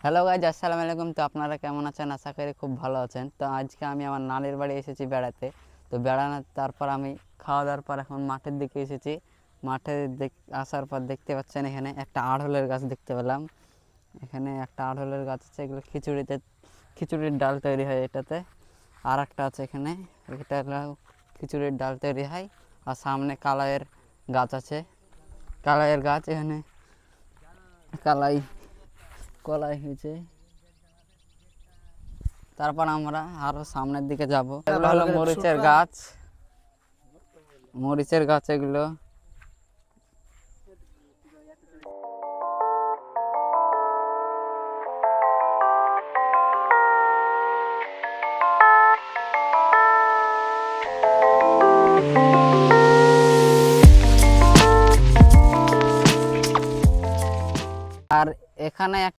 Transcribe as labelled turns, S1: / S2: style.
S1: Hello guys, আসসালামু আলাইকুম। তো আপনারা কেমন আছেন? আশা করি খুব ভালো আছেন। তো আজকে আমি আমার নানির বাড়ি এসেছি বেড়াতে। তো বেড়ানোর তারপর আমি খাওয়া দাওয়ার পর এখন মাঠের দিকে এসেছি। মাঠে আসার পর দেখতে পাচ্ছেন এখানে একটা আড়হলের গাছ দেখতে পেলাম। এখানে একটা আড়হলের গাছ আছে, এগুলো খিচুড়ির ডাল তৈরি হয় এটাতে। আর একটা আছে এখানে, এটা হলো খিচুড়ির ডাল তৈরি হয়। আর সামনে কালাইয়ের গাছ আছে, কালাইয়ের গাছ। এখানে কালাই কলাই হয়েছে। তারপর আমরা আরো সামনের দিকে যাব। এগুলো হলো মরিচের গাছ, মরিচের গাছ এগুলো। আর এখানে